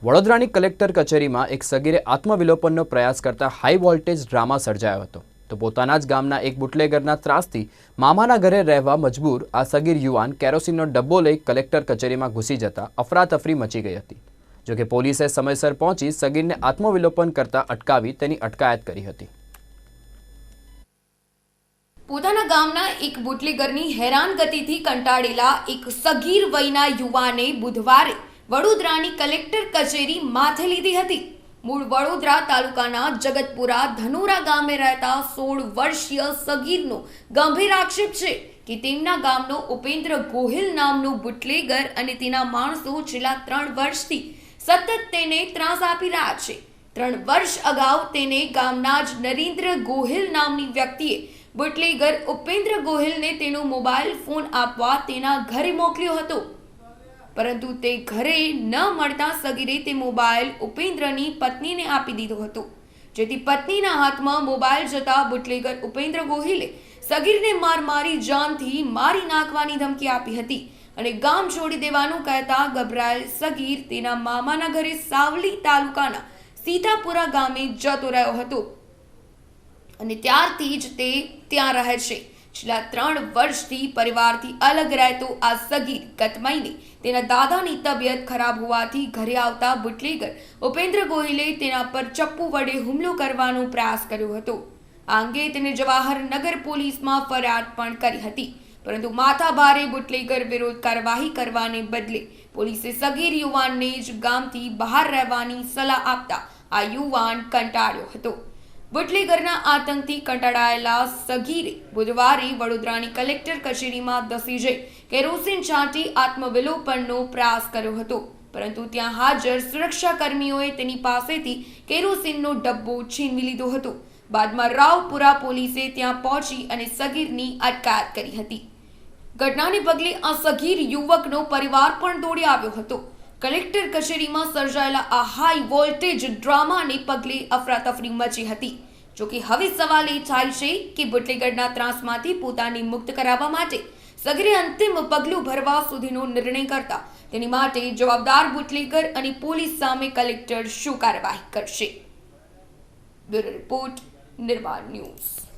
વડોદરાની કલેક્ટર કચેરીમાં એક સગીરે આત્મવિલોપનનો પ્રયાસ કરતા હાઈ વોલ્ટેજ ડ્રામા સર્જાયો હતો તો પોતાના જ ગામના એક બુટલેગરના ત્રાસથી મામાના ઘરે રહેવા મજબૂર આ સગીર યુવાન કેરોસીનનો ડબ્બો લઈ કલેક્ટર કચેરીમાં ઘૂસી જતા અફરાતફરી મચી ગઈ હતી। જોકે પોલીસે સમયસર પહોંચી સગીરને આત્મવિલોપન કરતા અટકાવી તેની અટકાયત કરી હતી। પોતાના ગામના એક બુટલેગરની હેરાનગતિથી કંટાળેલા એક સગીર વયના યુવાને બુધવારે વડોદરાની કલેક્ટર કચેરી માથે લીધી હતી। મૂળ વડોદરા તાલુકાના જગતપુરા ધનોરા ગામે રહેતા 16 વર્ષીય સગીરનો ગંભીર આક્ષેપ છે કે તેમના ગામનો ઉપેન્દ્ર ગોહિલ નામનો બુટલેગર અને તેના માણસો છેલ્લા 3 વર્ષથી સતત તેને ત્રાસ આપી રહ્યા છે। 3 વર્ષ અગાઉ તેને ગામના જ નરેન્દ્ર ગોહિલ નામની વ્યક્તિએ બુટલેગર ઉપેન્દ્ર ગોહિલને તેનો મોબાઈલ ફોન આપવા તેના ઘરે મોકલ્યો હતો, પરંતુ તે ઘરે ન મળતા સગીરે તે મોબાઈલ ઉપેન્દ્રની પત્નીને આપી દીધો હતો, જેથી પત્નીના હાથમાં મોબાઈલ જતા બુટલેગર ઉપેન્દ્ર ગોહિલે સગીરને મારી જાનથી મારી નાખવાની ધમકી આપી હતી અને ગામ છોડી દેવાનું કહેતા ગભરાયેલ સગીર તેના મામાના ઘરે સાવલી તાલુકાના સીતાપુરા ગામે જતો રહ્યો હતો અને ત્યારથી જ તે ત્યાં રહે છે। છેલ્લા 3 વર્ષથી પરિવારથી અલગ રહેતો આ સગીર ગત મહિને તેના દાદાની તબિયત ખરાબ હોવાથી ઘરે આવતા બુટલેગર ઉપેન્દ્ર ગોહિલે તેના પર ચપ્પુ વડે હુમલો કરવાનો પ્રયાસ કર્યો હતો। આ અંગે તેને જવાહરનગર પોલીસમાં ફરિયાદ પણ કરી હતી, પરંતુ માથાભારે બુટલેગર વિરુદ્ધ કાર્યવાહી કરવાને બદલે પોલીસે સગીર યુવાનને જ ગામથી બહાર રહેવાની સલાહ આપતા આ યુવાન કંટાળ્યો હતો। બુટલેગરના આતંકથી કંટાળાયેલા સગીરે બુધવારે વડોદરાની કલેક્ટર કચેરીમાં ધસી જઈ કેરોસીન છાંટી આત્મવિલોપનનો પ્રયાસ કર્યો હતો, પરંતુ ત્યાં હાજર સુરક્ષાકર્મીઓએ તેની પાસેથી કેરોસીનનો ડબ્બો છીનવી લીધો હતો। બાદમાં રાવપુરા પોલીસે ત્યાં પહોંચી અને સગીરની અટકાયત કરી હતી। ઘટનાને પગલે આ સગીર યુવકનો પરિવાર પણ દોડી આવ્યો હતો। કલેક્ટર કચેરીમાં સર્જાયેલા આ હાઈ વોલ્ટેજ ડ્રામાને પગલે અફરાતફરી મચી હતી। જોકે હવે સવાલ એ થાય છે કે બુટલેગરના ત્રાસમાંથી પોતાને મુક્ત કરાવવા માટે સગીરે અંતિમ પગલું ભરવા સુધીનો નિર્ણય કરતા તેની માટે જવાબદાર બુટલેગર અને પોલીસ સામે કલેક્ટર શું કાર્યવાહી કરશે? બ્યુરો રિપોર્ટ, નિર્માણ ન્યૂઝ।